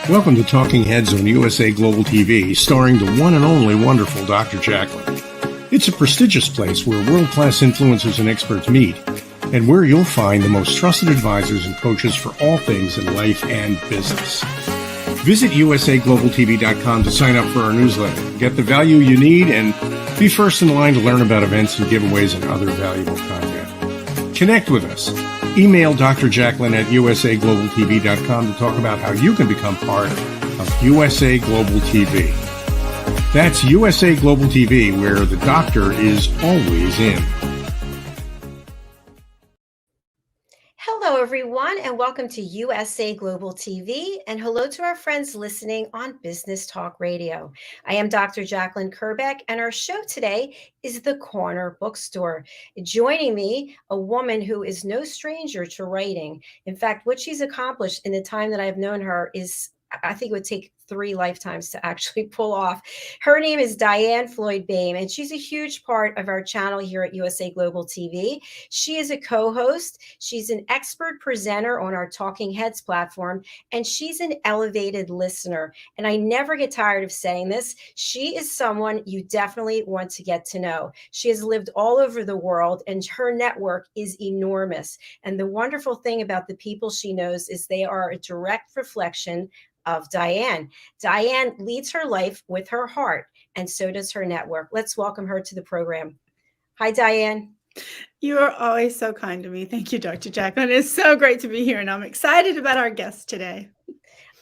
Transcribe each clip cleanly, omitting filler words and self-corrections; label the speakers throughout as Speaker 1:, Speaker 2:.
Speaker 1: Welcome to Talking Heads on USA Global TV, starring the one and only wonderful Dr. JACALYN. It's a prestigious place where world-class influencers and experts meet, and where you'll find the most trusted advisors and coaches for all things in life and business. Visit usaglobaltv.com to sign up for our newsletter, get the value you need, and be first in line to learn about events and giveaways and other valuable content. Connect with us. Email Dr. JACALYN at usaglobaltv.com to talk about how you can become part of USA Global TV. That's USA Global TV, where the doctor is always in.
Speaker 2: Hello, everyone, and welcome to USA Global TV, and hello to our friends listening on Business Talk Radio. I am Dr. JACALYN KERBECK, and our show today is The Corner Bookstore. Joining me, a woman who is no stranger to writing. In fact, what she's accomplished in the time that I've known her is, I think it would take 3 lifetimes to actually pull off. Her name is DIANN BOEHM, and she's a huge part of our channel here at USA Global TV. She is a co-host. She's an expert presenter on our Talking Heads platform, and she's an elevated listener. And I never get tired of saying this. She is someone you definitely want to get to know. She has lived all over the world, and her network is enormous. And the wonderful thing about the people she knows is they are a direct reflection of DIANN. DIANN leads her life with her heart, and so does her network. Let's welcome her to the program. Hi, DIANN.
Speaker 3: You are always so kind to me. Thank you, Dr. JACALYN. It's so great to be here, and I'm excited about our guest today.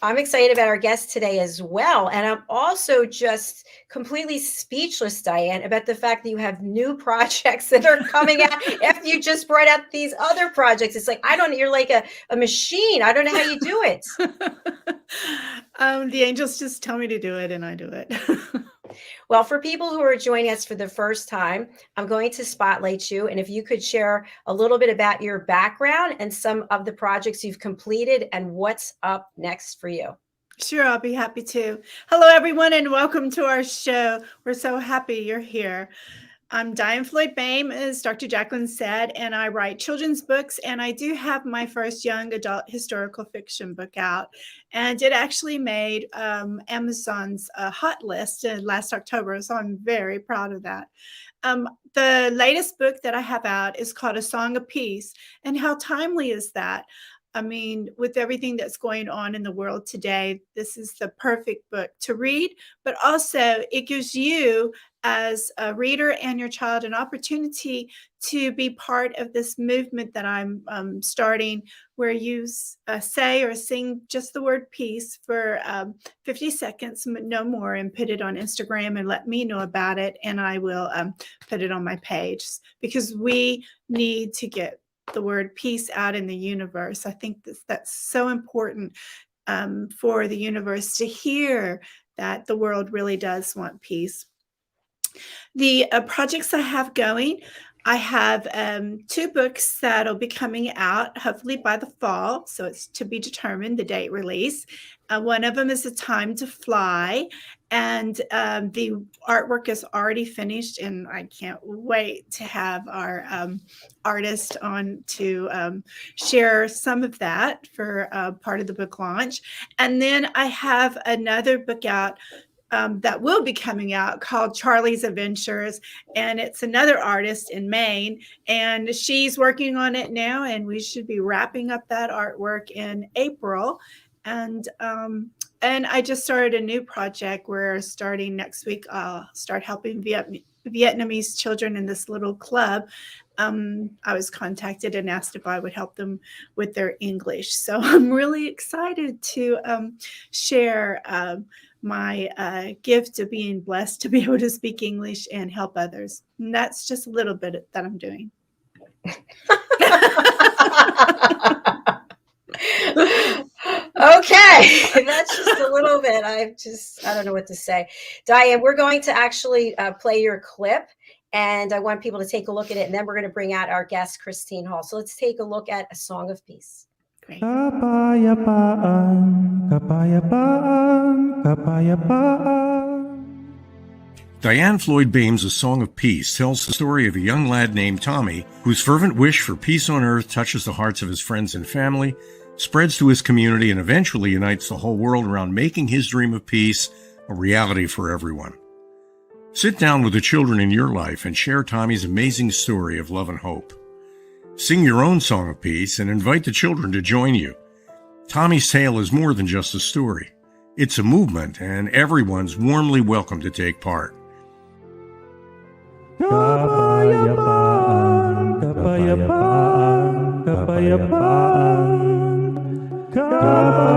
Speaker 2: I'm excited about our guest today as well. And I'm also just completely speechless, DIANN, about the fact that you have new projects that are coming out after you just brought out these other projects. It's like, you're like a machine. I don't know how you do it.
Speaker 3: The angels just tell me to do it, and I do it.
Speaker 2: Well, for people who are joining us for the first time, I'm going to spotlight you. And if you could share a little bit about your background and some of the projects you've completed and what's up next for you.
Speaker 3: Sure, I'll be happy to. Hello, everyone, and welcome to our show. We're so happy you're here. I'm DIANN BOEHM, as Dr. JACALYN said, and I write children's books, and I do have my first young adult historical fiction book out, and it actually made Amazon's hot list last October, so I'm very proud of that. The latest book that I have out is called A Song of Peace, and how timely is that? I mean, with everything that's going on in the world today, this is the perfect book to read, but also it gives you as a reader and your child an opportunity to be part of this movement that I'm starting, where you say or sing just the word peace for 50 seconds, no more, and put it on Instagram and let me know about it. And I will put it on my page, because we need to get the word peace out in the universe. I think that's so important for the universe to hear that the world really does want peace. The projects I have going, I have 2 books that'll be coming out hopefully by the fall, so it's to be determined, the date release. One of them is A Time to Fly, and the artwork is already finished, and I can't wait to have our artist on to share some of that for part of the book launch. And then I have another book out that will be coming out called Charlie's Adventures, and it's another artist in Maine, and she's working on it now, and we should be wrapping up that artwork in April. And I just started a new project where starting next week, I'll start helping Vietnamese children in this little club. I was contacted and asked if I would help them with their English. So I'm really excited to share my gift of being blessed to be able to speak English and help others. And that's just a little bit that I'm doing.
Speaker 2: Okay, that's just a little bit. I don't know what to say. DIANN, we're going to actually play your clip, and I want people to take a look at it, and then we're going to bring out our guest, Kristine Hall. So let's take a look at A Song of Peace.
Speaker 3: Great.
Speaker 4: Kapayapaan, kapayapaan, kapayapaan.
Speaker 1: DIANN BOEHM's A Song of Peace tells the story of a young lad named Tommy, whose fervent wish for peace on earth touches the hearts of his friends and family, spreads to his community, and eventually unites the whole world around making his dream of peace a reality for everyone. Sit down with the children in your life and share Tommy's amazing story of love and hope. Sing your own song of peace and invite the children to join you. Tommy's tale is more than just a story. It's a movement, and everyone's warmly welcome to take part.
Speaker 4: Kapayapaan, kapayapaan, kapayapaan, kapayapaan.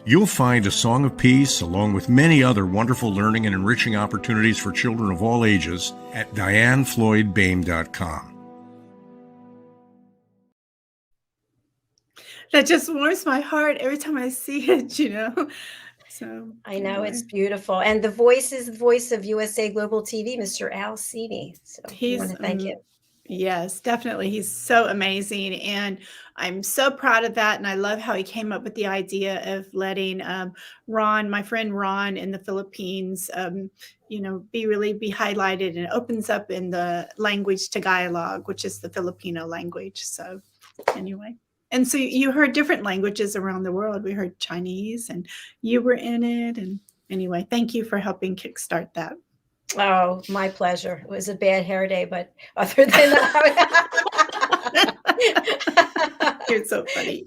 Speaker 1: You'll find a song of peace, along with many other wonderful learning and enriching opportunities for children of all ages, at DIANNFLOYDBOEHM.com.
Speaker 3: That just warms my heart every time I see it, So
Speaker 2: I know, it's beautiful. And the voice is the voice of USA Global TV, Mr. Al Seavey. So I want to thank him.
Speaker 3: Yes, definitely. He's so amazing. And I'm so proud of that. And I love how he came up with the idea of letting Ron, my friend Ron in the Philippines, be highlighted, and it opens up in the language Tagalog, which is the Filipino language. So anyway. And so you heard different languages around the world. We heard Chinese, and you were in it. And anyway, thank you for helping kickstart that.
Speaker 2: Oh, my pleasure. It was a bad hair day, but other than that,
Speaker 3: You're so funny.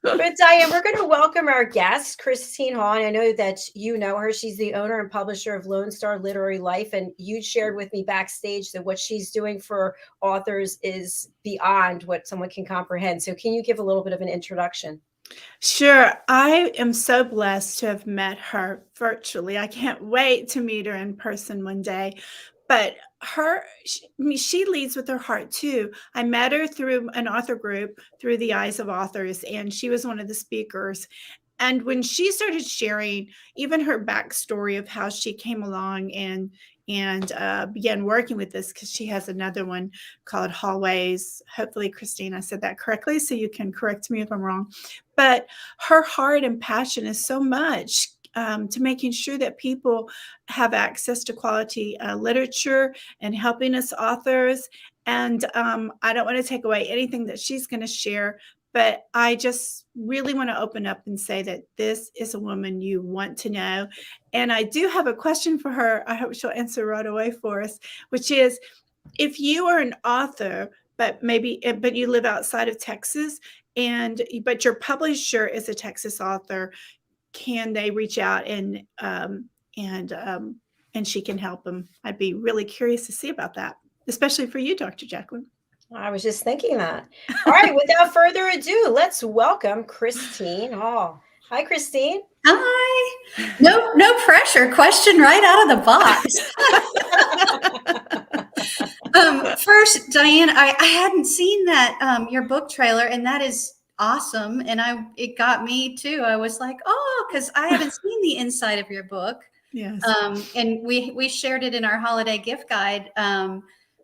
Speaker 2: But Diane, we're going to welcome our guest, Kristine Hall. And I know that you know her. She's the owner and publisher of Lone Star Literary Life. And you shared with me backstage that what she's doing for authors is beyond what someone can comprehend. So can you give a little bit of an introduction?
Speaker 3: Sure. I am so blessed to have met her virtually. I can't wait to meet her in person one day. But she leads with her heart too. I met her through an author group, through the Eyes of Authors, and she was one of the speakers. And when she started sharing even her backstory of how she came along and began working with this, because she has another one called Hallways. Hopefully, Kristine, I said that correctly, so you can correct me if I'm wrong. But her heart and passion is so much to making sure that people have access to quality literature and helping us authors. And I don't want to take away anything that she's going to share, but I just really want to open up and say that this is a woman you want to know. And I do have a question for her. I hope she'll answer right away for us, which is, if you are an author, but you live outside of Texas, but your publisher is a Texas author, can they reach out and she can help them? I'd be really curious to see about that, especially for you, Dr. Jacalyn.
Speaker 2: I was just thinking that. All right, without further ado, let's welcome Kristine Hall. Hi, Kristine.
Speaker 5: Hi. No pressure. Question right out of the box. First, Diane, I hadn't seen that your book trailer, and that is awesome. And it got me too. I was like, oh, because I haven't seen the inside of your book.
Speaker 3: Yes.
Speaker 5: And we shared it in our holiday gift guide.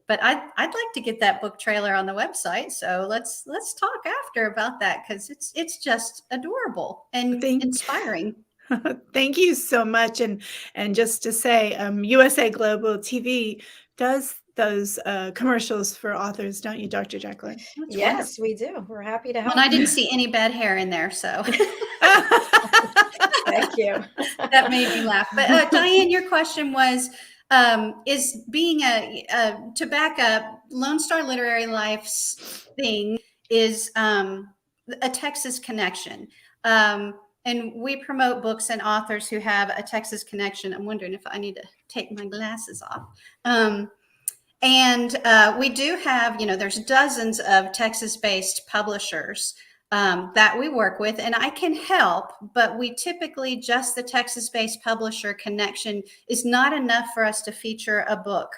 Speaker 5: But I'd like to get that book trailer on the website. So let's talk after about that, because it's just adorable and inspiring.
Speaker 3: Thank you so much. And just to say, USA Global TV does those commercials for authors, don't you, Dr. Jacalyn?
Speaker 2: Yes, we do. We're happy to help.
Speaker 5: And I didn't see any bad hair in there, so
Speaker 2: thank you.
Speaker 5: That made me laugh. But Diane, your question was, is being to back up Lone Star Literary Life's thing is a Texas connection. And we promote books and authors who have a Texas connection. I'm wondering if I need to take my glasses off. And we do have, there's dozens of Texas-based publishers that we work with, and I can help, but we typically just the Texas-based publisher connection is not enough for us to feature a book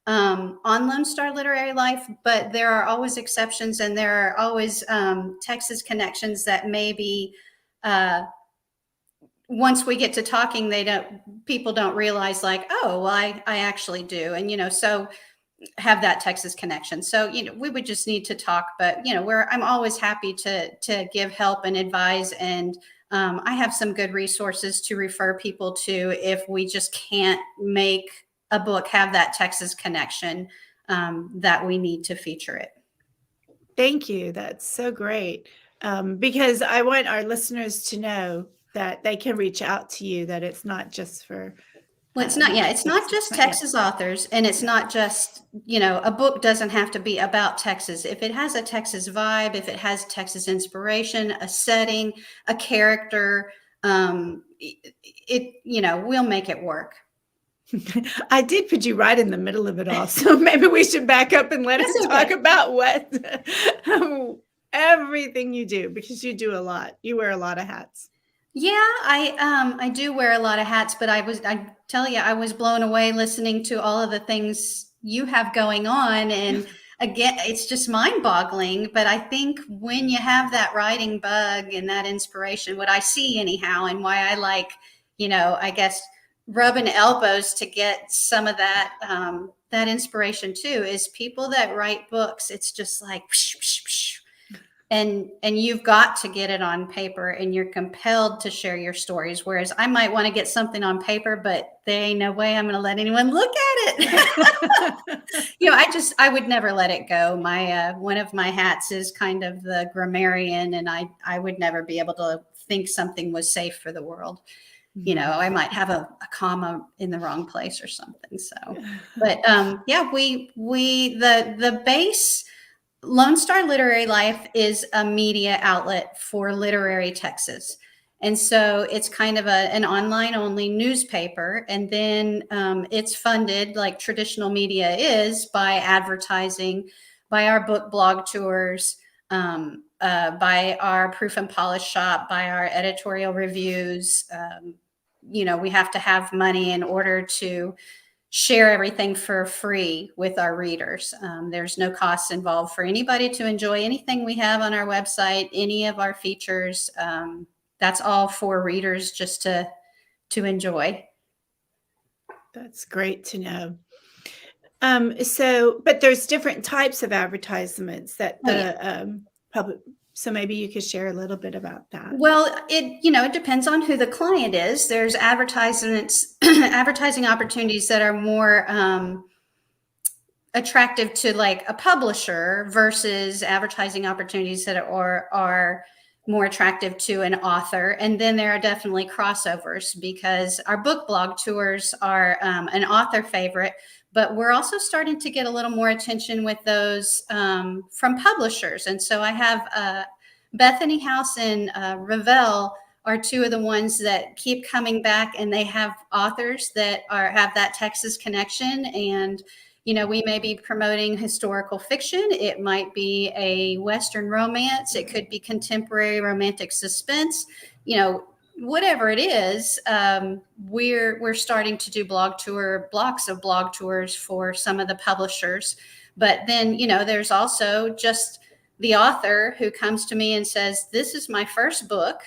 Speaker 5: on Lone Star Literary Life, but there are always exceptions, and there are always Texas connections that maybe once we get to talking, people don't realize like, oh, well, I actually do. And, so have that Texas connection. So, we would just need to talk, but, I'm always happy to give help and advise and I have some good resources to refer people to if we just can't make a book have that Texas connection, that we need to feature it.
Speaker 3: Thank you. That's so great. Because I want our listeners to know that they can reach out to you, that it's not just for.
Speaker 5: Well, it's not, it's not just Texas authors, and it's not just, a book doesn't have to be about Texas. If it has a Texas vibe, if it has Texas inspiration, a setting, a character, we'll make it work.
Speaker 3: I did put you right in the middle of it all. So maybe we should back up and let us talk about what everything you do, because you do a lot. You wear a lot of hats.
Speaker 5: Yeah, I do wear a lot of hats, but I tell you, I was blown away listening to all of the things you have going on. And again, it's just mind boggling. But I think when you have that writing bug and that inspiration, what I see anyhow, and why I like, I guess, rubbing elbows to get some of that, that inspiration too, is people that write books. It's just like, whoosh, whoosh, whoosh. And you've got to get it on paper, and you're compelled to share your stories. Whereas I might want to get something on paper, but there ain't no way I'm going to let anyone look at it. I would never let it go. My, one of my hats is kind of the grammarian, and I would never be able to think something was safe for the world. I might have a comma in the wrong place or something. So, but the base Lone Star Literary Life is a media outlet for literary Texas. And so it's kind of an online only newspaper. And then it's funded like traditional media is by advertising, by our book blog tours, by our proof and polish shop, by our editorial reviews. We have to have money in order to share everything for free with our readers. There's no costs involved for anybody to enjoy anything we have on our website, any of our features. That's all for readers just to enjoy.
Speaker 3: That's great to know. But there's different types of advertisements that the public. So maybe you could share a little bit about that.
Speaker 5: Well, it depends on who the client is. There's advertising opportunities that are more attractive to like a publisher versus advertising opportunities that are more attractive to an author. And then there are definitely crossovers, because our book blog tours are an author favorite, but we're also starting to get a little more attention with those from publishers. And so I have Bethany House and Revell are two of the ones that keep coming back, and they have authors that have that Texas connection. And, we may be promoting historical fiction. It might be a Western romance. It could be contemporary romantic suspense, whatever it is. We're starting to do blocks of blog tours for some of the publishers. But then, there's also just the author who comes to me and says, this is my first book,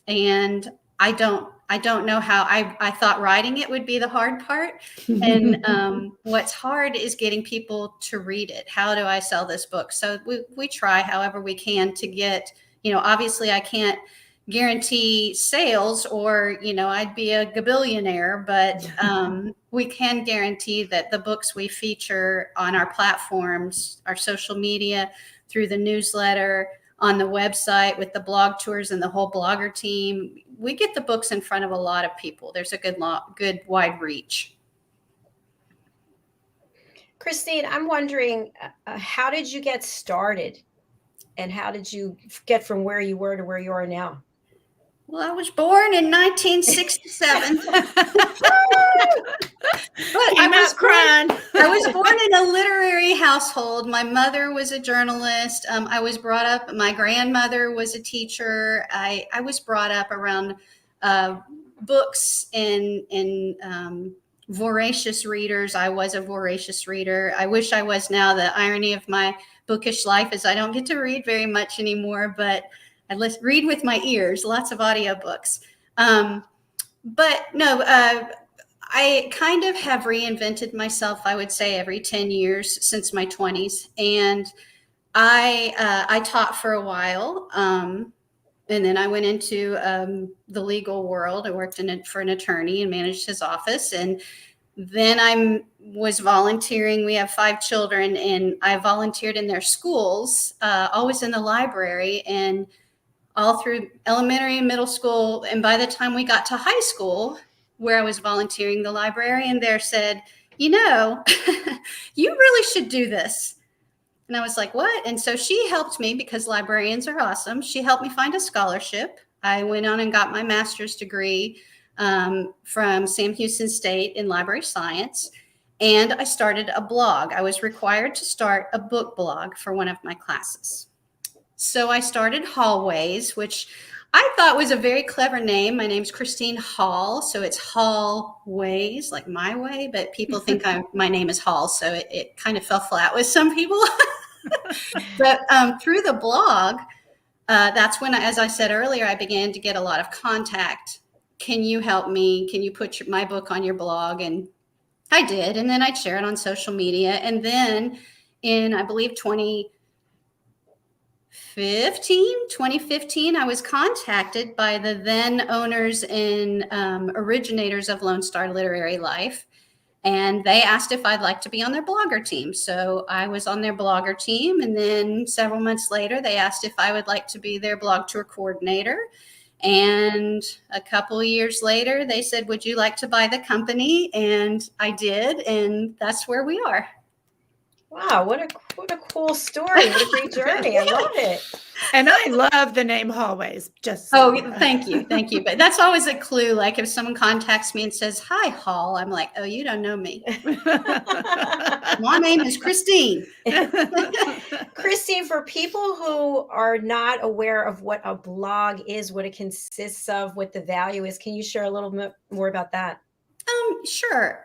Speaker 5: and I don't know how. I thought writing it would be the hard part. And what's hard is getting people to read it. How do I sell this book? So we try however we can to get, obviously I can't guarantee sales, or, I'd be a gabillionaire, but we can guarantee that the books we feature on our platforms, our social media, through the newsletter, on the website with the blog tours and the whole blogger team, we get the books in front of a lot of people. There's a good wide reach.
Speaker 2: Kristine, I'm wondering, how did you get started, and how did you get from where you were to where you are now?
Speaker 5: Well, I was born in 1967. But I was born in a literary household. My mother was a journalist. I was brought up, my grandmother was a teacher. I was brought up around books and voracious readers. I was a voracious reader. I wish I was now. The irony of my bookish life is I don't get to read very much anymore, but I read with my ears, lots of audiobooks. But no, I kind of have reinvented myself, I would say, every 10 years since my 20s. And I taught for a while. And then I went into the legal world. I worked for an attorney and managed his office. And then I was volunteering. We have 5 children, and I volunteered in their schools, always in the library, and all through elementary and middle school. And by the time we got to high school, where I was volunteering, the librarian there said, you know, you really should do this. And I was like, what? And so she helped me, because librarians are awesome. She helped me find a scholarship. I went on and got my master's degree from Sam Houston State in library science. And I started a blog. I was required to start a book blog for one of my classes. So I started Hallways, which I thought was a very clever name. My name's Kristine Hall, so it's Hallways, like my way, but people think my name is Hall, so it kind of fell flat with some people. But through the blog, that's when, as I said earlier, I began to get a lot of contact. Can you help me? Can you put my book on your blog? And I did, and then I'd share it on social media. And then in, I believe, 2015, I was contacted by the then owners and originators of Lone Star Literary Life, and they asked if I'd like to be on their blogger team. So I was on their blogger team, and then several months later, they asked if I would like to be their blog tour coordinator. And a couple of years later, they said, would you like to buy the company? And I did, and that's where we are.
Speaker 2: Wow, what a cool story. What a great journey. I love it.
Speaker 3: And I love the name Hallways. Just
Speaker 5: so thank you. But that's always a clue. Like if someone contacts me and says, hi, Hall, I'm like, oh, you don't know me. My name is Kristine.
Speaker 2: Kristine, for people who are not aware of what a blog is, what it consists of, what the value is, can you share a little bit more about that?
Speaker 5: Sure.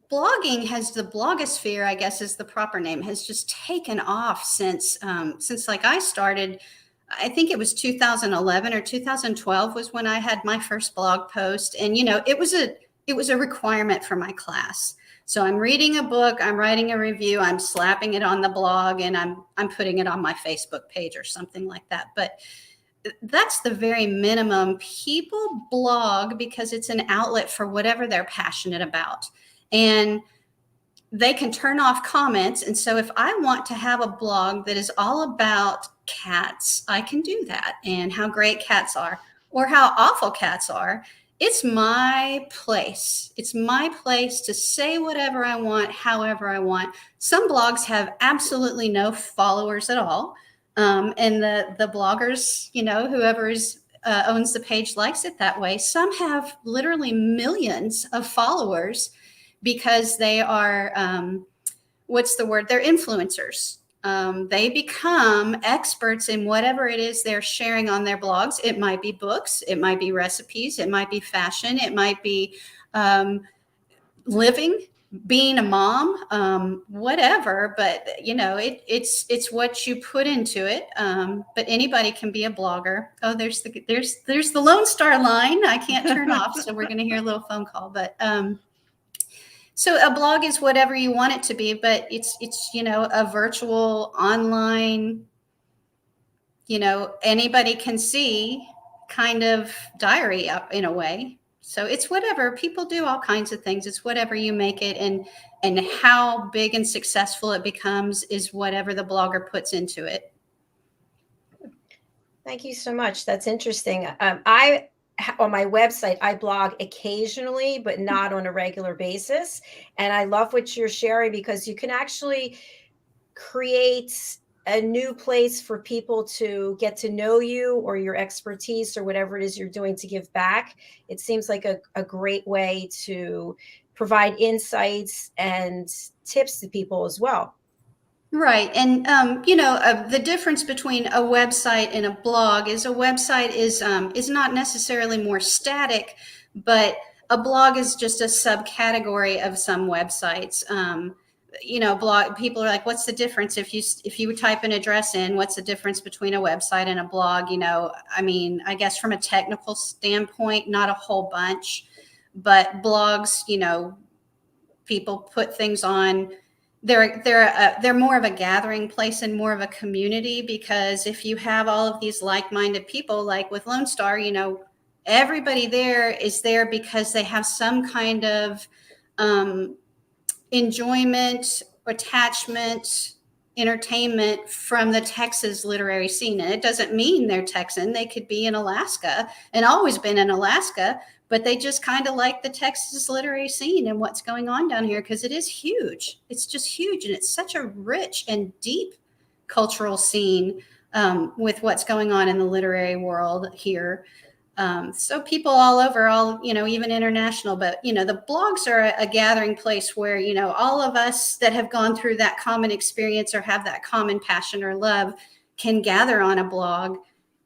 Speaker 5: Blogging the blogosphere, I guess is the proper name, has just taken off since like I started. I think it was 2011 or 2012 was when I had my first blog post. And, it was a requirement for my class. So I'm reading a book, I'm writing a review, I'm slapping it on the blog, and I'm putting it on my Facebook page or something like that. But that's the very minimum. People blog because it's an outlet for whatever they're passionate about. And they can turn off comments. And so if I want to have a blog that is all about cats, I can do that, and how great cats are or how awful cats are. It's my place. It's my place to say whatever I want, however I want. Some blogs have absolutely no followers at all. And the bloggers, whoever owns the page likes it that way. Some have literally millions of followers because they are, they're influencers. They become experts in whatever it is they're sharing on their blogs. It might be books, it might be recipes, it might be fashion, it might be living, being a mom, whatever. But it's what you put into it. But anybody can be a blogger. Oh, there's the Lone Star line I can't turn off, so we're going to hear a little phone call. But so a blog is whatever you want it to be, but it's a virtual online, anybody can see kind of diary up in a way. So it's whatever. People do all kinds of things. It's whatever you make it, and how big and successful it becomes is whatever the blogger puts into it.
Speaker 2: Thank you so much. That's interesting. On my website, I blog occasionally, but not on a regular basis. And I love what you're sharing, because you can actually create a new place for people to get to know you or your expertise or whatever it is you're doing to give back. It seems like a great way to provide insights and tips to people as well.
Speaker 5: Right. And, the difference between a website and a blog is a website is not necessarily more static, but a blog is just a subcategory of some websites. Blog people are like, what's the difference if you type an address in, what's the difference between a website and a blog? I guess from a technical standpoint, not a whole bunch, but blogs, people put things on they're more of a gathering place and more of a community, because if you have all of these like-minded people, like with Lone Star, you know, everybody there is there because they have some kind of enjoyment, attachment, entertainment from the Texas literary scene. And it doesn't mean they're Texan. They could be in Alaska and always been in Alaska, but they just kind of like the Texas literary scene and what's going on down here, because it is huge. It's just huge. And it's such a rich and deep cultural scene with what's going on in the literary world here. So people all over, you know, even international, but, you know, the blogs are a gathering place where, you know, all of us that have gone through that common experience or have that common passion or love can gather on a blog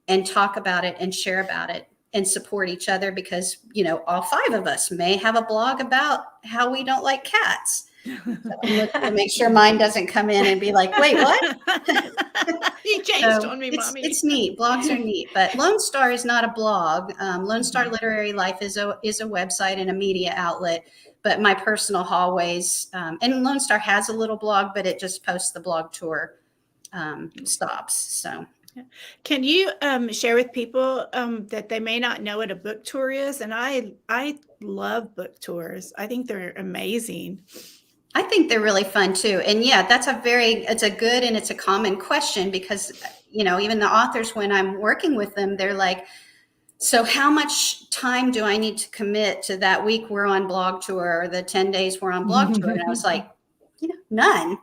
Speaker 5: and talk about it and share about it and support each other, because, you know, all 5 of us may have a blog about how we don't like cats. So I'm looking to make sure mine doesn't come in and be like, wait, what?
Speaker 3: You changed on me, Mommy.
Speaker 5: It's neat. Blogs are neat, but Lone Star is not a blog. Lone Star Literary Life is a website and a media outlet, but my personal hallways, and Lone Star has a little blog, but it just posts the blog tour stops. So.
Speaker 3: Can you share with people that they may not know what a book tour is? And I love book tours. I think they're amazing.
Speaker 5: I think they're really fun too. And yeah, it's a good and it's a common question, because, you know, even the authors, when I'm working with them, they're like, so how much time do I need to commit to that week we're on blog tour, or the 10 days we're on blog tour? And I was like, you know, none.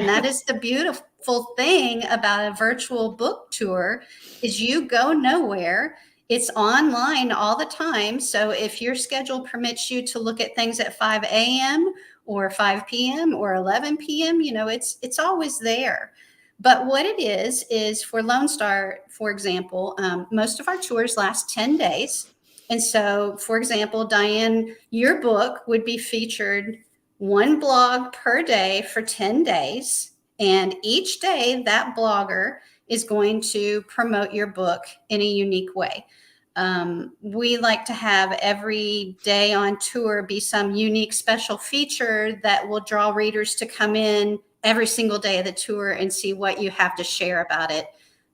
Speaker 5: That is the beautiful thing about a virtual book tour, is you go nowhere. It's online all the time. So if your schedule permits you to look at things at 5 a.m. or 5 p.m. or 11 p.m., you know, it's always there. But what it is for Lone Star, for example, most of our tours last 10 days. And so, for example, Diann, your book would be featured 1 blog per day for 10 days. And each day that blogger is going to promote your book in a unique way. We like to have every day on tour be some unique special feature that will draw readers to come in every single day of the tour and see what you have to share about it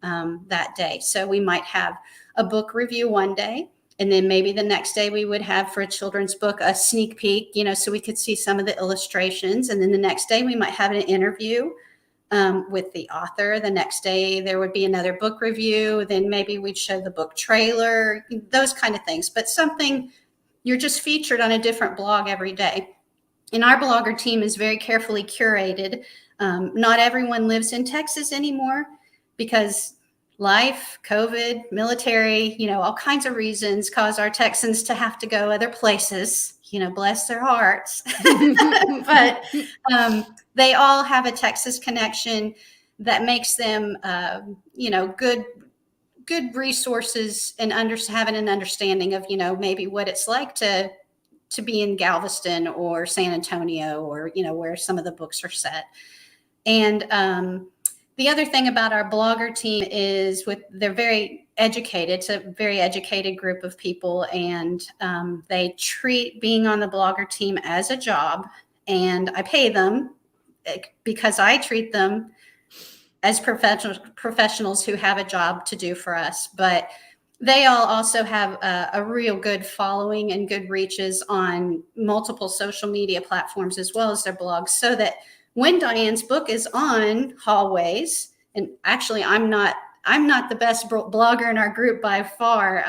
Speaker 5: that day. So we might have a book review one day, and then maybe the next day we would have, for a children's book, a sneak peek, you know, so we could see some of the illustrations. And then the next day we might have an interview with the author. The next day there would be another book review. Then maybe we'd show the book trailer, those kind of things. But something, you're just featured on a different blog every day. And our blogger team is very carefully curated. Not everyone lives in Texas anymore, because life, COVID, military, you know, all kinds of reasons cause our Texans to have to go other places, you know, bless their hearts. But they all have a Texas connection that makes them, you know, good resources, and having an understanding of, you know, maybe what it's like to be in Galveston or San Antonio, or, you know, where some of the books are set. And the other thing about our blogger team is they're very educated. It's a very educated group of people, and they treat being on the blogger team as a job, and I pay them because I treat them as professionals who have a job to do for us. But they all also have a real good following and good reaches on multiple social media platforms, as well as their blogs, so that when Diann's book is on hallways, and actually I'm not the best blogger in our group by far.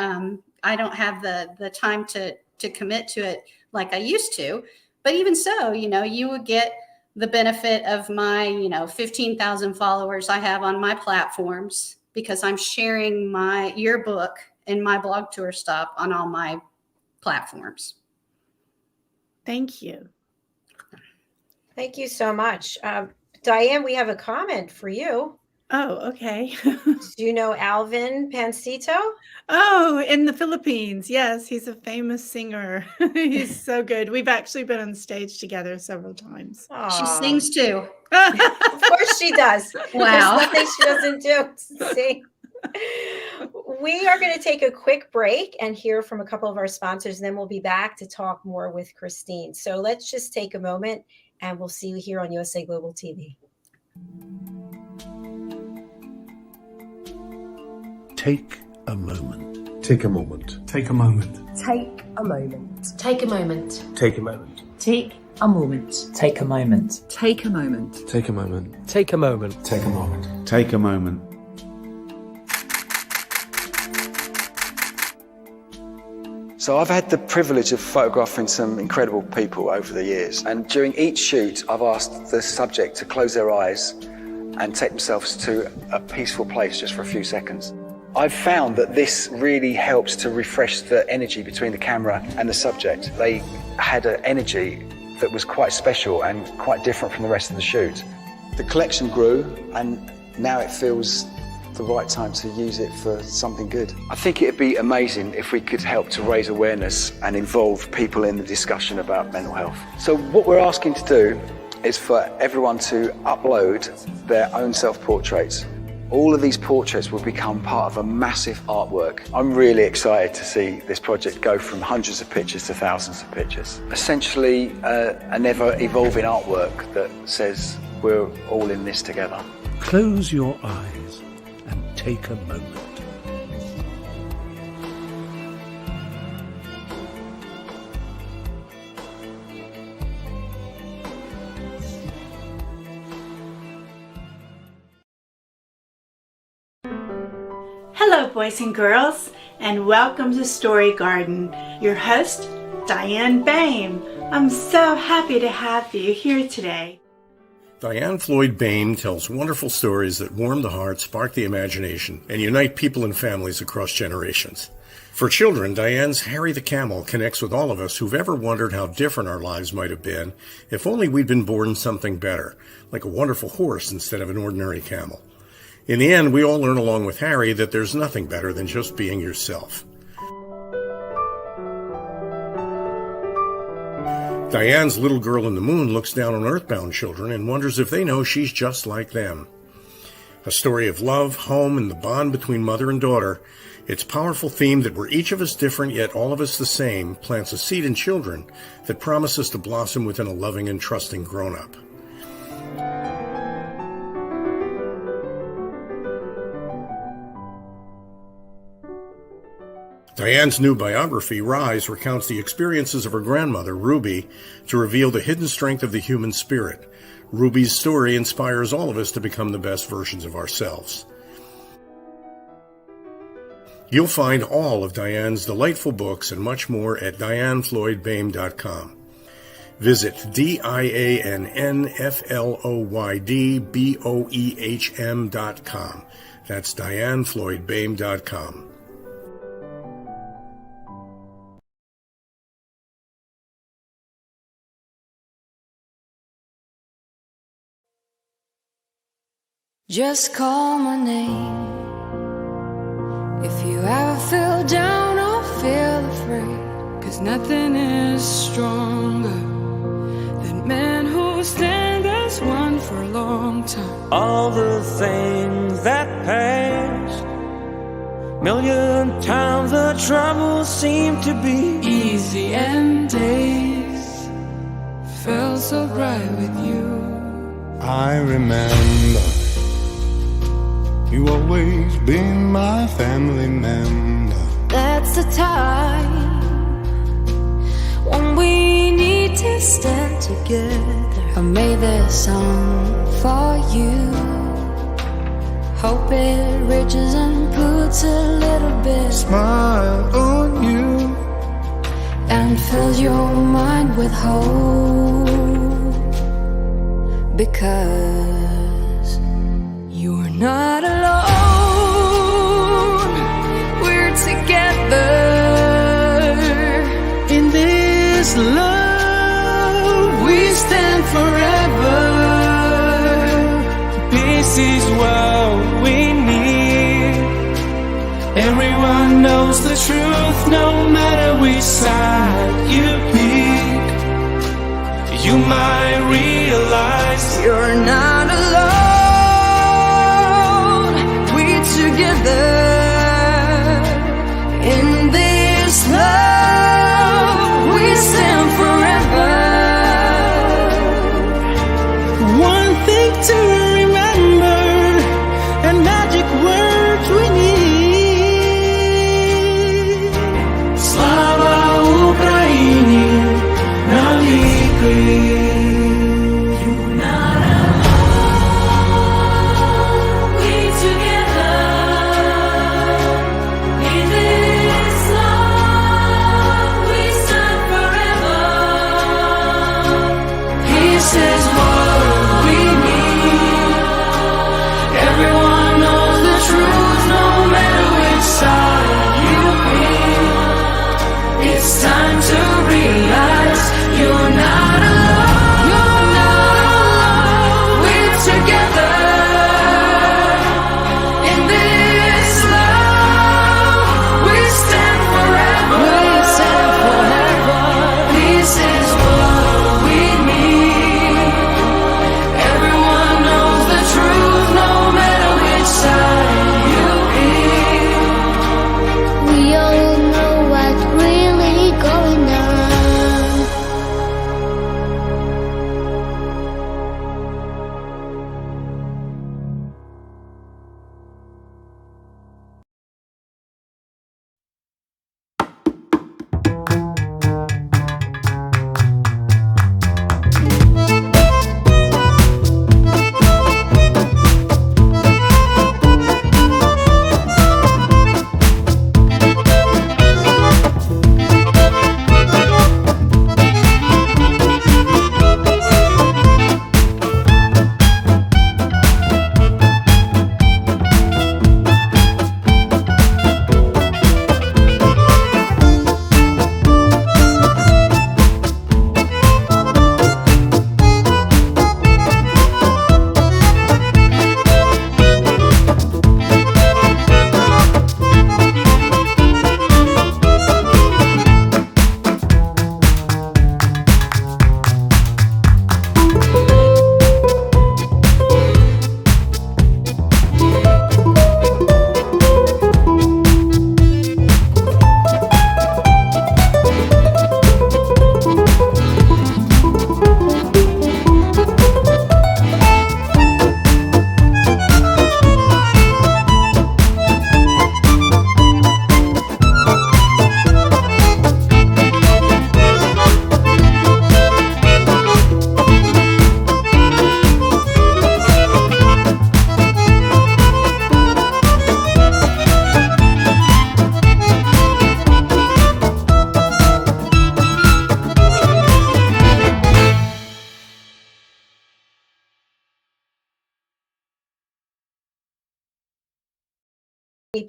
Speaker 5: I don't have the time to commit to it like I used to. But even so, you know, you would get the benefit of my, you know, 15,000 followers I have on my platforms, because I'm sharing your book and my blog tour stuff on all my platforms.
Speaker 3: Thank you.
Speaker 2: Thank you so much. Diann, we have a comment for you.
Speaker 3: Oh, okay.
Speaker 2: Do you know Alvin Pancito?
Speaker 3: Oh, in the Philippines. Yes, he's a famous singer. He's so good. We've actually been on stage together several times.
Speaker 2: Aww.
Speaker 5: She sings too.
Speaker 2: Of course she does.
Speaker 5: Wow.
Speaker 2: There's nothing she doesn't do. See? We are going to take a quick break and hear from a couple of our sponsors, and then we'll be back to talk more with Kristine. So let's just take a moment and we'll see you here on USA Global TV.
Speaker 6: Take a moment.
Speaker 7: Take a moment.
Speaker 4: Take a moment.
Speaker 8: Take a moment.
Speaker 9: Take a moment.
Speaker 7: Take a moment.
Speaker 8: Take a moment.
Speaker 10: Take a moment.
Speaker 8: Take a moment.
Speaker 7: Take a moment.
Speaker 10: Take a moment.
Speaker 7: Take a moment.
Speaker 6: Take a moment.
Speaker 11: So I've had the privilege of photographing some incredible people over the years, and during each shoot I've asked the subject to close their eyes and take themselves to a peaceful place just for a few seconds. I've found that this really helps to refresh the energy between the camera and the subject. They had an energy that was quite special and quite different from the rest of the shoot. The collection grew, and now it feels the right time to use it for something good. I think it'd be amazing if we could help to raise awareness and involve people in the discussion about mental health. So what we're asking to do is for everyone to upload their own self-portraits. All of these portraits will become part of a massive artwork. I'm really excited to see this project go from hundreds of pictures to thousands of pictures. Essentially, an ever-evolving artwork that says we're all in this together.
Speaker 6: Close your eyes and take a moment.
Speaker 3: Hello, boys and girls, and welcome to Story Garden. Your host, Diann BOEHM. I'm so happy to have you here today.
Speaker 1: Diann Floyd BOEHM tells wonderful stories that warm the heart, spark the imagination, and unite people and families across generations. For children, Diann's Harry the Camel connects with all of us who've ever wondered how different our lives might have been if only we'd been born something better, like a wonderful horse instead of an ordinary camel. In the end, we all learn along with Harry that there's nothing better than just being yourself. Diann's Little Girl in the Moon looks down on earthbound children and wonders if they know she's just like them. A story of love, home, and the bond between mother and daughter, its powerful theme that we're each of us different yet all of us the same plants a seed in children that promises to blossom within a loving and trusting grown-up. Diann's new biography, Rise, recounts the experiences of her grandmother, Ruby, to reveal the hidden strength of the human spirit. Ruby's story inspires all of us to become the best versions of ourselves. You'll find all of Diann's delightful books and much more at DiannFloydBOEHM.com. Visit DIANNFLOYDBOEHM.com. That's DiannFloydBOEHM.com.
Speaker 9: Just call my name. If you ever feel down or feel afraid, 'cause nothing is stronger than men who stand as one for a long time.
Speaker 4: All the things that pass, million times the troubles seem to be
Speaker 9: Easy, and days felt so bright with you.
Speaker 12: I remember you always been my family member.
Speaker 9: That's the time when we need to stand together. I made this song for you. Hope it reaches and puts a little bit
Speaker 12: Smile on you
Speaker 9: and fills your mind with hope, because you're not alone. We're together in this love. We stand forever.
Speaker 4: Peace is what we need. Everyone knows the truth, no matter which side you pick. You might realize
Speaker 9: you're not alone. We're together in this love. We stand forever.
Speaker 4: something to remember and magic words we need. Slava Ukraini, навіки.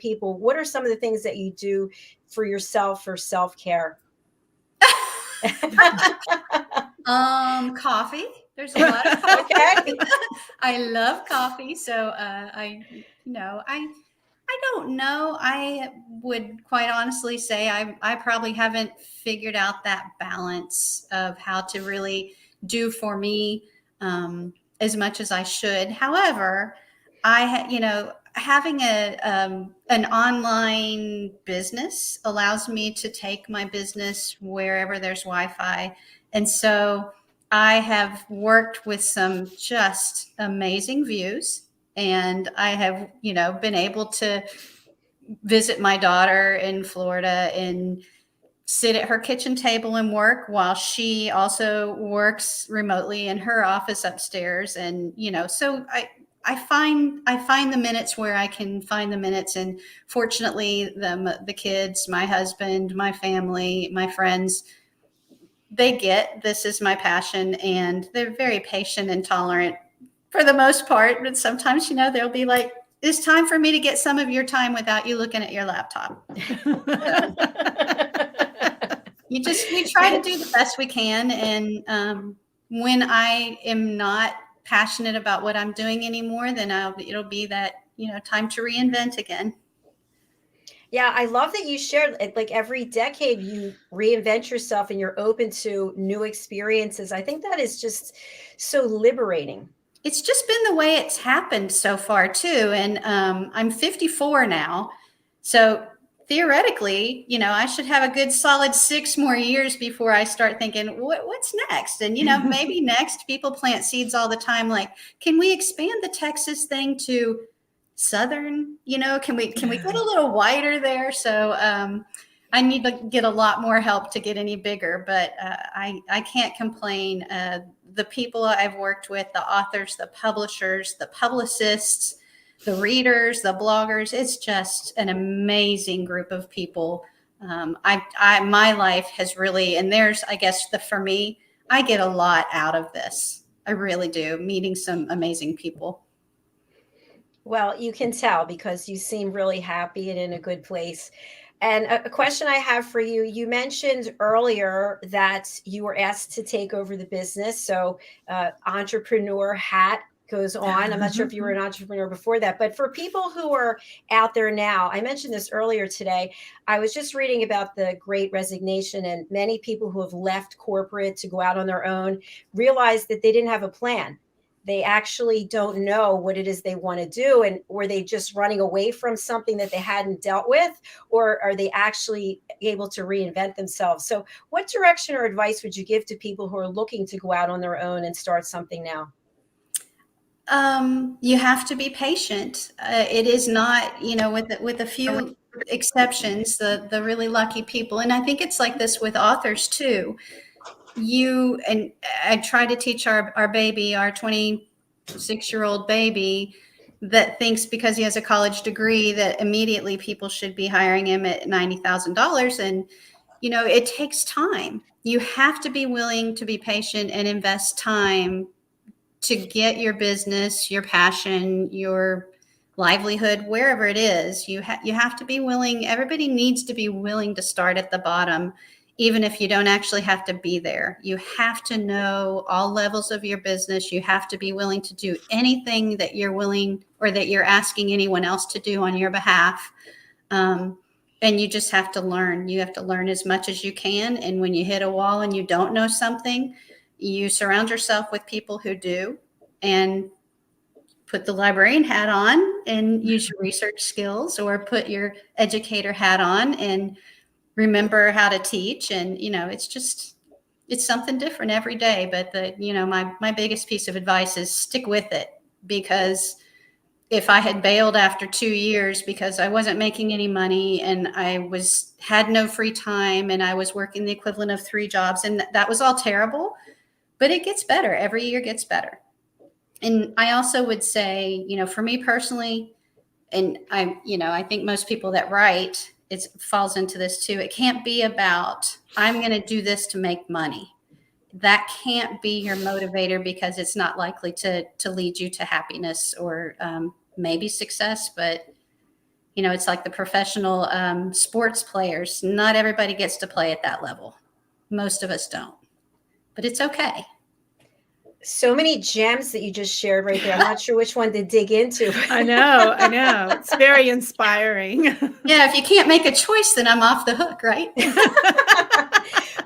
Speaker 2: People, what are some of the things that you do for yourself for self-care?
Speaker 5: Coffee. There's a lot of coffee.
Speaker 2: Okay.
Speaker 5: I love coffee. So I don't know. I would quite honestly say I probably haven't figured out that balance of how to really do for me as much as I should. However, having an online business allows me to take my business wherever there's Wi-Fi. And so I have worked with some just amazing views, and I have, been able to visit my daughter in Florida and sit at her kitchen table and work while she also works remotely in her office upstairs. And, so I find the minutes where I can find the minutes. And fortunately, the kids, my husband, my family, my friends, they get this is my passion, and they're very patient and tolerant for the most part. But sometimes, they'll be like, it's time for me to get some of your time without you looking at your laptop. We try to do the best we can. And when I am not passionate about what I'm doing anymore, then it'll be that, time to reinvent again.
Speaker 2: Yeah, I love that you shared, like, every decade you reinvent yourself and you're open to new experiences. I think that is just so liberating.
Speaker 5: It's just been the way it's happened so far too. And I'm 54 now. So theoretically, I should have a good solid 6 more years before I start thinking, what's next? And, maybe next, people plant seeds all the time. Like, can we expand the Texas thing to Southern? Can we get a little wider there? So I need to get a lot more help to get any bigger, but I can't complain. The people I've worked with, the authors, the publishers, the publicists, the readers, the bloggers, it's just an amazing group of people. My life has really, and there's, I guess, for me, I get a lot out of this. I really do, meeting some amazing people.
Speaker 2: Well, you can tell because you seem really happy and in a good place. And a question I have for you, you mentioned earlier that you were asked to take over the business. So entrepreneur hat goes on. I'm not sure if you were an entrepreneur before that, but for people who are out there now, I mentioned this earlier today. I was just reading about the Great Resignation, and many people who have left corporate to go out on their own realized that they didn't have a plan. They actually don't know what it is they want to do. And were they just running away from something that they hadn't dealt with, or are they actually able to reinvent themselves? So what direction or advice would you give to people who are looking to go out on their own and start something now?
Speaker 5: You have to be patient. It is not, with a few exceptions, the really lucky people. And I think it's like this with authors too. And I try to teach our baby, our 26-year-old baby, that thinks because he has a college degree that immediately people should be hiring him at $90,000. And, it takes time. You have to be willing to be patient and invest time to get your business, your passion, your livelihood, wherever it is. You have to be willing. Everybody needs to be willing to start at the bottom, even if you don't actually have to be there. You have to know all levels of your business. You have to be willing to do anything that you're willing or that you're asking anyone else to do on your behalf. And you just have to learn. You have to learn as much as you can. And when you hit a wall and you don't know something, you surround yourself with people who do, and put the librarian hat on and use your research skills, or put your educator hat on and remember how to teach. And, it's something different every day. But my biggest piece of advice is stick with it, because if I had bailed after 2 years because I wasn't making any money and I had no free time and I was working the equivalent of 3 jobs, and that was all terrible, but it gets better. Every year gets better. And I also would say, for me personally, and I think most people that write, it falls into this too. It can't be about, I'm going to do this to make money. That can't be your motivator, because it's not likely to lead you to happiness or maybe success. But, it's like the professional sports players. Not everybody gets to play at that level. Most of us don't, but it's okay.
Speaker 2: So many gems that you just shared right there. I'm not sure which one to dig into.
Speaker 3: I know. It's very inspiring.
Speaker 5: Yeah, if you can't make a choice, then I'm off the hook, right?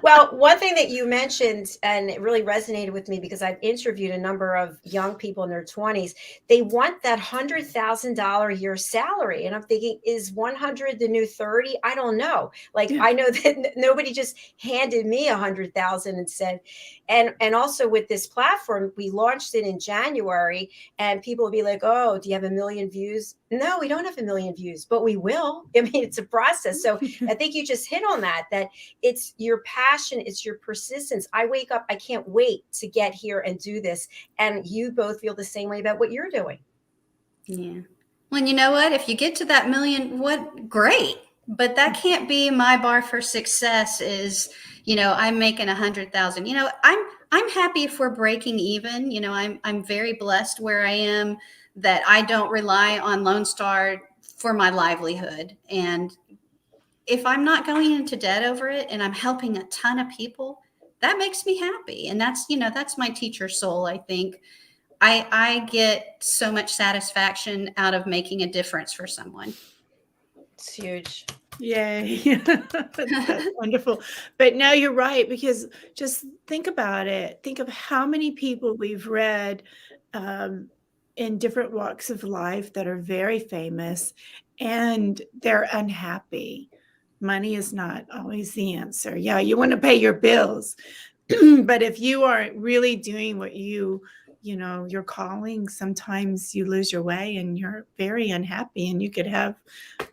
Speaker 2: Well, one thing that you mentioned, and it really resonated with me because I've interviewed a number of young people in their 20s. They want that $100,000 a year salary. And I'm thinking, is 100 the new 30? I don't know. Like, I know that nobody just handed me 100,000 and said, and also with this platform, we launched it in January, and people will be like, oh, do you have 1 million views? No, we don't have 1 million views, but we will. I mean, it's a process. So I think you just hit on that it's your passion, it's your persistence. I wake up, I can't wait to get here and do this. And you both feel the same way about what you're doing.
Speaker 5: Yeah. Well, you know what? If you get to that million, great. But that can't be my bar for success is, I'm making 100,000. I'm happy if we're breaking even. I'm very blessed where I am, that I don't rely on LONESTAR for my livelihood. And if I'm not going into debt over it and I'm helping a ton of people, that makes me happy. And that's my teacher soul, I think. I get so much satisfaction out of making a difference for someone.
Speaker 2: It's huge.
Speaker 3: Yay. That's wonderful. But no, you're right, because just think about it. Think of how many people we've read in different walks of life that are very famous, and they're unhappy. Money is not always the answer. Yeah, you want to pay your bills, but if you are really doing what your calling, sometimes you lose your way and you're very unhappy, and you could have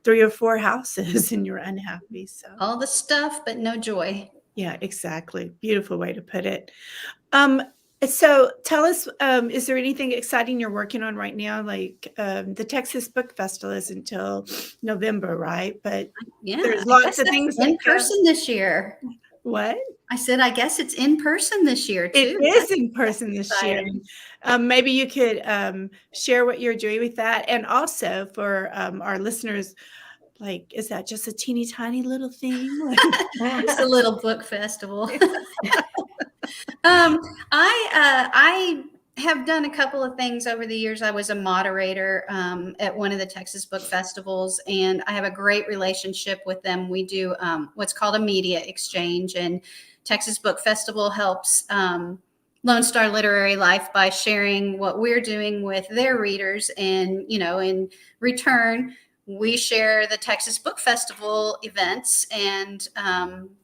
Speaker 3: 3 or 4 houses and you're unhappy. So
Speaker 5: All the stuff, but no joy.
Speaker 3: yeah, exactly. Beautiful way to put it. So tell us, is there anything exciting you're working on right now? Like the Texas Book Festival is until November, right? But
Speaker 5: Yeah,
Speaker 3: there's
Speaker 5: I
Speaker 3: lots
Speaker 5: guess
Speaker 3: of
Speaker 5: that's
Speaker 3: things
Speaker 5: in
Speaker 3: that go-
Speaker 5: person this year.
Speaker 3: What?
Speaker 5: I said, I guess it's in person this year too.
Speaker 3: It is in person this year. Maybe you could share what you're doing with that, and also for our listeners, like, is that just a teeny tiny little thing?
Speaker 5: Just a little book festival. I have done a couple of things over the years. I was a moderator at one of the Texas Book Festivals, and I have a great relationship with them. We do what's called a media exchange, and Texas Book Festival helps Lone Star Literary Life by sharing what we're doing with their readers, and in return, we share the Texas Book Festival events and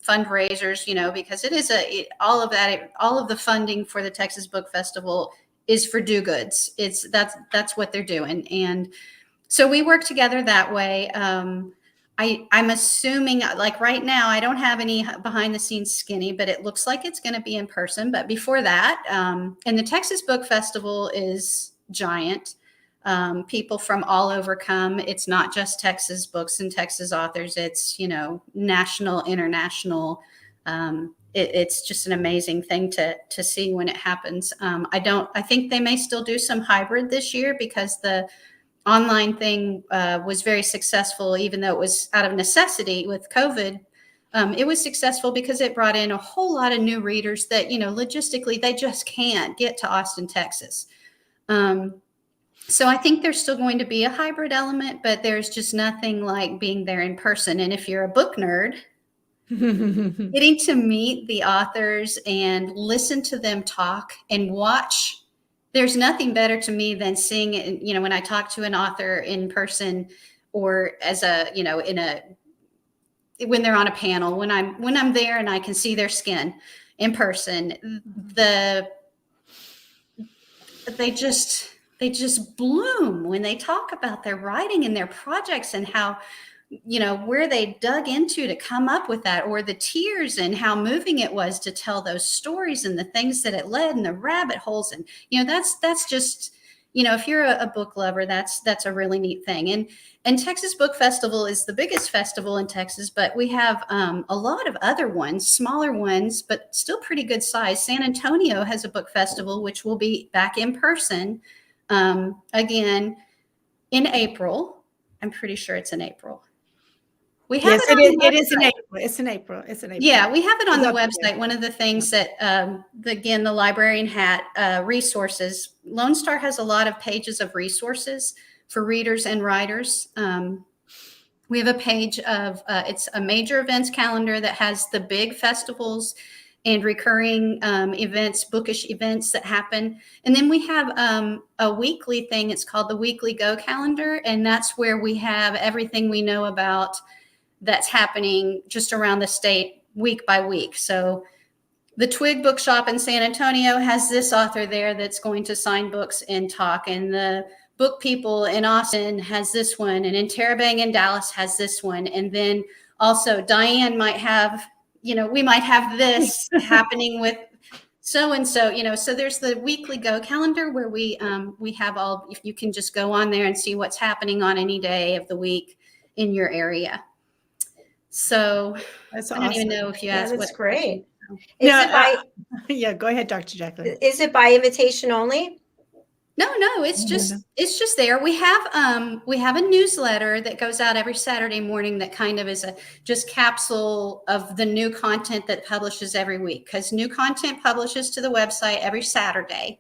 Speaker 5: fundraisers, because it is all of the funding for the Texas Book Festival is for do goods. That's what they're doing. And so we work together that way. I'm assuming, like right now, I don't have any behind the scenes skinny, but it looks like it's going to be in person. But before that, and the Texas Book Festival is giant. People from all over come. It's not just Texas books and Texas authors. It's, national, international. It's just an amazing thing to see when it happens. I think they may still do some hybrid this year because the online thing was very successful, even though it was out of necessity with COVID. It was successful because it brought in a whole lot of new readers that, logistically, they just can't get to Austin, Texas. So I think there's still going to be a hybrid element, but there's just nothing like being there in person. And if you're a book nerd, getting to meet the authors and listen to them talk and watch, there's nothing better to me than seeing it, when I talk to an author in person, or as when they're on a panel, when I'm there and I can see their skin in person, they just bloom when they talk about their writing and their projects and how, where they dug into to come up with that, or the tears and how moving it was to tell those stories and the things that it led and the rabbit holes. And, that's just, if you're a book lover, that's a really neat thing. And Texas Book Festival is the biggest festival in Texas, but we have a lot of other ones, smaller ones, but still pretty good size. San Antonio has a book festival, which will be back in person. Again, in April. I'm pretty sure it's in April. We have
Speaker 3: yes, it is in April. It's in April.
Speaker 5: Yeah, we have it on the website. One of the things that, again, the librarian had resources. Lone Star has a lot of pages of resources for readers and writers. We have a page of, it's a major events calendar that has the big festivals and recurring events, bookish events that happen. And then we have a weekly thing. It's called the Weekly Go Calendar. And that's where we have everything we know about that's happening just around the state week by week. So the Twig Bookshop in San Antonio has this author there that's going to sign books and talk. And the Book People in Austin has this one. And in Terabang in Dallas has this one. And then also DIANN might have, we might have this happening with so-and-so, so there's the Weekly Go Calendar where we have all, if you can just go on there and see what's happening on any day of the week in your area. So
Speaker 3: that's
Speaker 5: I don't even know if you asked.
Speaker 2: That's great.
Speaker 3: Yeah, go ahead, Dr. Jacqueline.
Speaker 2: Is it by invitation only?
Speaker 5: No, it's just there. We have a newsletter that goes out every Saturday morning that kind of is a just capsule of the new content that publishes every week, because new content publishes to the website every Saturday.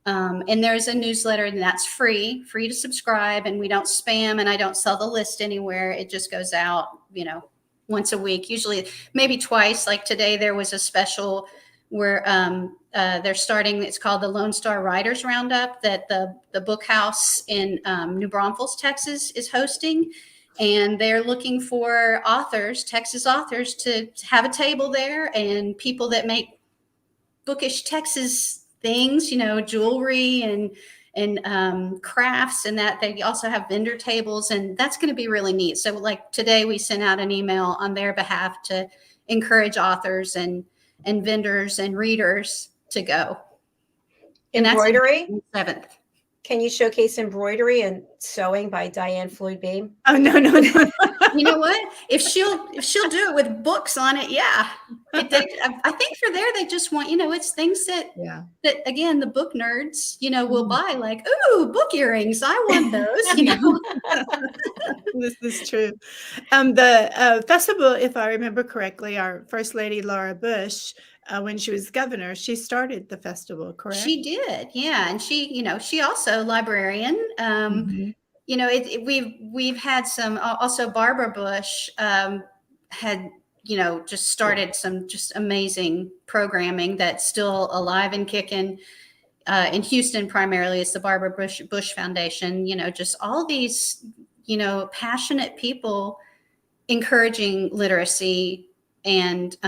Speaker 5: And there's a newsletter, and that's free to subscribe, and we don't spam, and I don't sell the list anywhere. It just goes out, once a week, usually maybe twice. Like today, there was a special where they're starting, it's called the Lone Star Writers Roundup that the Book House in New Braunfels, Texas is hosting. And they're looking for authors, Texas authors, to have a table there, and people that make bookish Texas things, jewelry and crafts, and that they also have vendor tables, and that's going to be really neat. So like today we sent out an email on their behalf to encourage authors and vendors and readers to go.
Speaker 2: Embroidery?
Speaker 5: And that's 7th.
Speaker 2: Can you showcase embroidery and sewing by Diann Floyd BOEHM?
Speaker 3: Oh, no.
Speaker 5: You know what? If she'll do it with books on it, yeah. I think for there they just want, it's things that again the book nerds, will buy, like, ooh, book earrings. I want those.
Speaker 3: This is true. The festival, if I remember correctly, our First Lady Laura Bush, when she was governor, she started the festival, correct?
Speaker 5: She did, yeah, and she also librarian. We've had some, also Barbara Bush had just started some just amazing programming that's still alive and kicking in Houston. Primarily it's the Barbara Bush Foundation. Just all these passionate people encouraging literacy and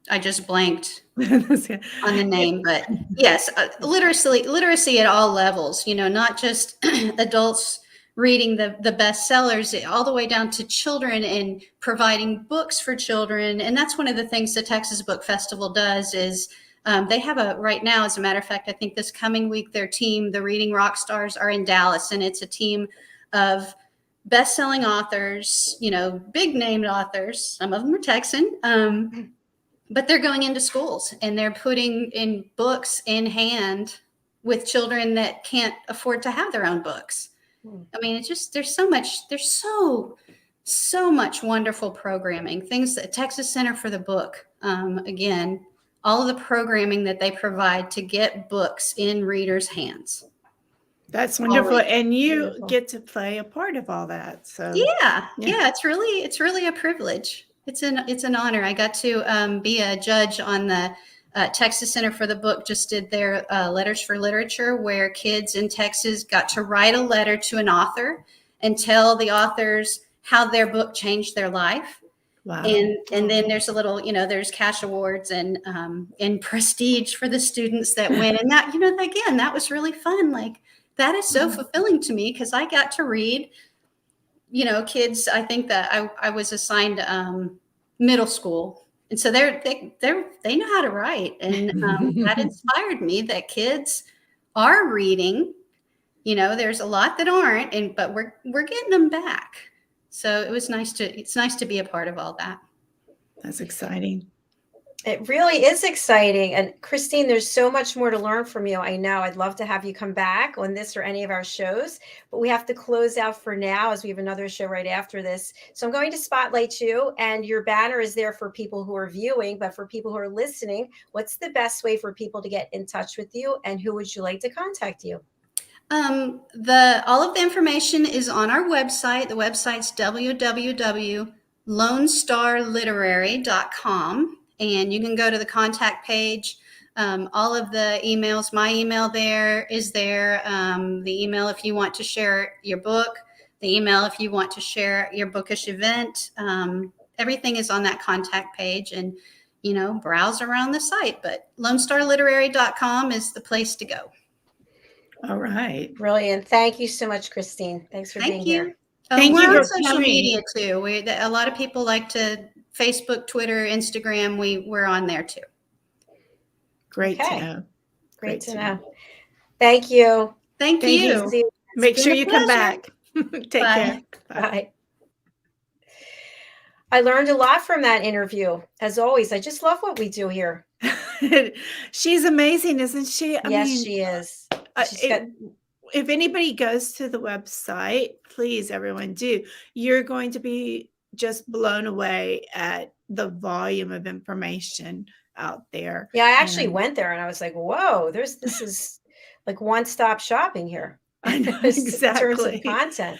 Speaker 5: I just blanked on the name, but yes, literacy at all levels, not just adults reading the bestsellers, all the way down to children and providing books for children. And that's one of the things the Texas Book Festival does is they have right now, as a matter of fact, I think this coming week, their team, the Reading Rock Stars, are in Dallas, and it's a team of best-selling authors, big named authors. Some of them are Texan, but they're going into schools and they're putting in books in hand with children that can't afford to have their own books. I mean, it's just, there's so much wonderful programming, things that Texas Center for the Book, again, all of the programming that they provide to get books in readers' hands.
Speaker 3: That's wonderful. And you get to play a part of all that. So
Speaker 5: yeah, it's really a privilege. It's an honor. I got to be a judge on the Texas Center for the Book. Just did their Letters for Literature, where kids in Texas got to write a letter to an author and tell the authors how their book changed their life.
Speaker 3: Wow.
Speaker 5: And then there's a little, there's cash awards and prestige for the students that win. And that, again, that was really fun. Like, that is so fulfilling to me, because I got to read, kids. I think that I was assigned middle school, and so they know how to write, and that inspired me that kids are reading. There's a lot that aren't, but we're getting them back. So it's nice to be a part of all that.
Speaker 3: That's exciting.
Speaker 2: It really is exciting. And Kristine, there's so much more to learn from you. I know. I'd love to have you come back on this or any of our shows, but we have to close out for now, as we have another show right after this. So I'm going to spotlight you, and your banner is there for people who are viewing, but for people who are listening, what's the best way for people to get in touch with you, and who would you like to contact you?
Speaker 5: All of the information is on our website. The website's www.lonestarliterary.com. And you can go to the contact page. All of the emails, my email there is there. The email if you want to share your book, the email if you want to share your bookish event. Everything is on that contact page, and, browse around the site. But LoneStarLiterary.com is the place to go.
Speaker 3: All right.
Speaker 2: Brilliant. Thank you so much, Kristine. Thanks for being here.
Speaker 3: Thank you
Speaker 5: We're on
Speaker 3: for
Speaker 5: social
Speaker 3: coming.
Speaker 5: media too. A lot of people like to Facebook, Twitter, Instagram. We're on there too.
Speaker 3: Great
Speaker 2: Okay.
Speaker 3: to know.
Speaker 2: Great to know. Thank you.
Speaker 5: Thank you.
Speaker 2: See you.
Speaker 3: Make sure
Speaker 5: been a
Speaker 3: you come
Speaker 5: pleasure.
Speaker 3: back. Take
Speaker 5: Bye.
Speaker 3: care.
Speaker 2: Bye. I learned a lot from that interview. As always, I just love what we do here.
Speaker 3: She's amazing, isn't she?
Speaker 2: Yes, she is.
Speaker 3: If anybody goes to the website, please, everyone do. You're going to be just blown away at the volume of information out there.
Speaker 2: Yeah, I actually went there and I was like, whoa, this is like one-stop shopping here.
Speaker 3: I know,
Speaker 2: In terms of
Speaker 3: exactly.
Speaker 2: content.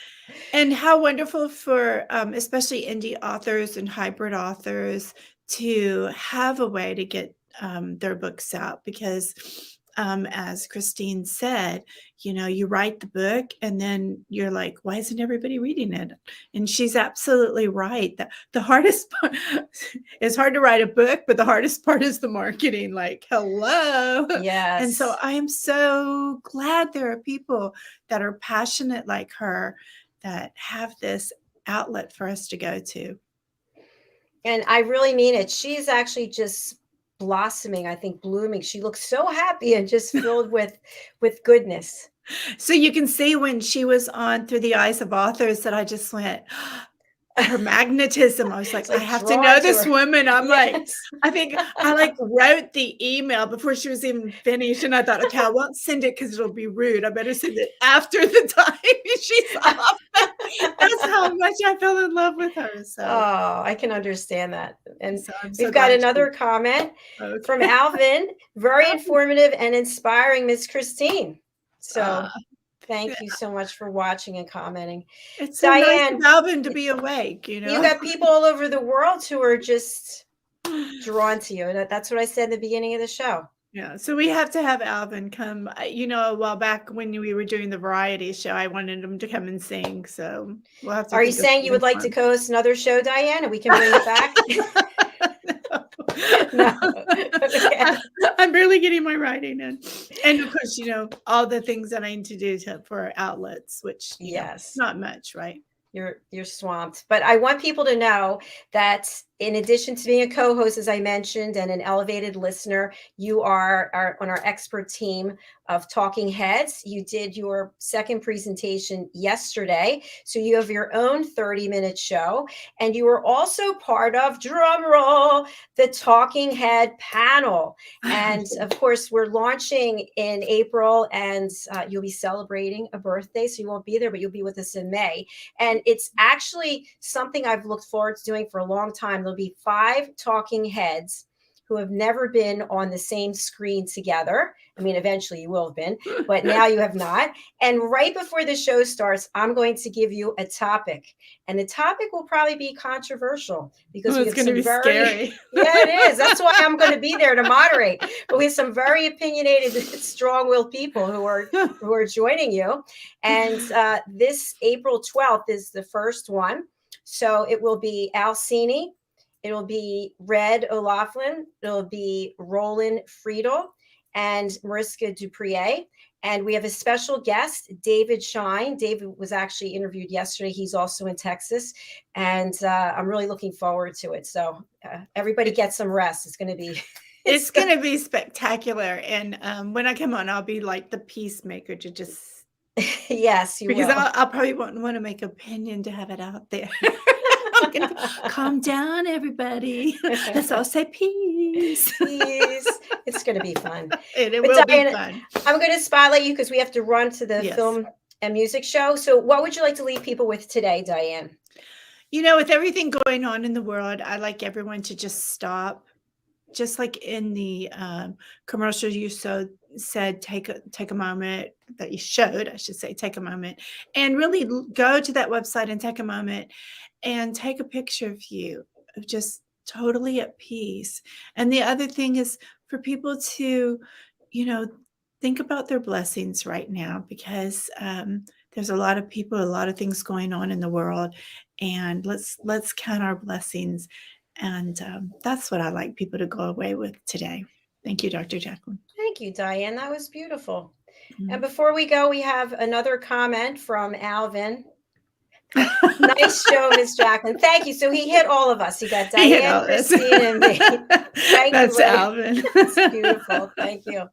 Speaker 3: And how wonderful for especially indie authors and hybrid authors to have a way to get their books out, because as Kristine said, you write the book and then you're like, why isn't everybody reading it? And she's absolutely right. The hardest part it's hard to write a book, but the hardest part is the marketing. Like, hello.
Speaker 2: Yes.
Speaker 3: And so I am so glad there are people that are passionate like her that have this outlet for us to go to.
Speaker 2: And I really mean it. She's actually just blossoming, I think, blooming. She looks so happy and just filled with goodness.
Speaker 3: So you can see when she was on Through the Eyes of Authors that I just went, her magnetism. I was like, I have to know this woman. I'm like, I think I wrote the email before she was even finished. And I thought, okay, I won't send it because it'll be rude. I better send it after the time she's off. That's how much I fell in love with her. So
Speaker 2: I can understand that. And
Speaker 3: so
Speaker 2: we've got another comment from Alvin. Very informative and inspiring, Miss Kristine. So thank you so much for watching and commenting.
Speaker 3: It's so nice of Alvin to be awake,
Speaker 2: You got people all over the world who are just drawn to you. And that's what I said in the beginning of the show.
Speaker 3: Yeah, so we have to have Alvin come. A while back when we were doing the variety show, I wanted him to come and sing. So we'll have to.
Speaker 2: Are you saying you would like to co-host another show, Diane, and we can bring it back? No. Okay.
Speaker 3: I'm barely getting my writing in, and of course, all the things that I need to do for outlets, which not much, right?
Speaker 2: You're swamped, but I want people to know that in addition to being a co-host, as I mentioned, and an elevated listener, you are on our expert team of Talking Heads. You did your second presentation yesterday, so you have your own 30-minute show, and you were also part of, drum roll, the Talking Head panel. And of course, we're launching in April, and you'll be celebrating a birthday, so you won't be there, but you'll be with us in May. And it's actually something I've looked forward to doing for a long time. There'll be 5 talking heads who have never been on the same screen together. I mean, eventually you will have been, but now you have not. And right before the show starts, I'm going to give you a topic. And the topic will probably be controversial because
Speaker 3: it's going to be scary.
Speaker 2: Yeah, it is. That's why I'm going to be there to moderate. But we have some very opinionated, strong-willed people who are joining you. And this April 12th is the first one. So it will be Alcini. It'll be Red O'Loughlin. It'll be Roland Friedel and Mariska Duprier. And we have a special guest, David Shine. David was actually interviewed yesterday. He's also in Texas. And I'm really looking forward to it. So everybody get some rest. It's going to be...
Speaker 3: It's going to be spectacular. And when I come on, I'll be like the peacemaker to just...
Speaker 2: Yes, you
Speaker 3: because
Speaker 2: will.
Speaker 3: I'll probably want to make opinion to have it out there. Calm down, everybody. Let's all say peace.
Speaker 2: Peace. It's going to be fun.
Speaker 3: It will be fun.
Speaker 2: I'm going to spotlight you because we have to run to the film and music show. So what would you like to leave people with today, Diane?
Speaker 3: With everything going on in the world, I like everyone to just stop. Just like in the commercial you said, take a moment that you showed, I should say, take a moment and really go to that website and take a moment and take a picture of you just totally at peace. And the other thing is for people to, think about their blessings right now, because there's a lot of people, a lot of things going on in the world, and let's count our blessings. And that's what I like people to go away with today. Thank you, Dr. Jacalyn.
Speaker 2: Thank you, Diane. That was beautiful. Mm-hmm. And before we go, we have another comment from Alvin. Nice show, Miss Jacalyn. Thank you. So he hit all of us. He got Diane, Kristine, and me.
Speaker 3: That's Alvin.
Speaker 2: That's beautiful. Thank you.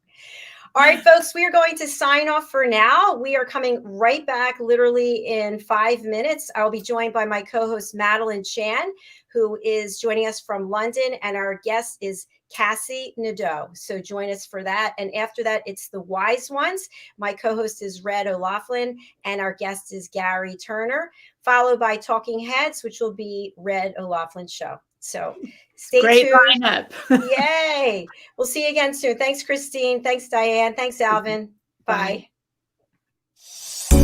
Speaker 2: All right, folks, we are going to sign off for now. We are coming right back literally in 5 minutes. I'll be joined by my co-host, Madeline Chan, who is joining us from London, and our guest is Cassie Nadeau. So join us for that. And after that, it's The Wise Ones. My co-host is Red O'Loughlin, and our guest is Gary Turner, followed by Talking Heads, which will be Red O'Loughlin's show. So stay tuned.
Speaker 3: Great lineup.
Speaker 2: Yay. We'll see you again soon. Thanks, Kristine. Thanks, Diane. Thanks, Alvin. Bye.
Speaker 3: Bye.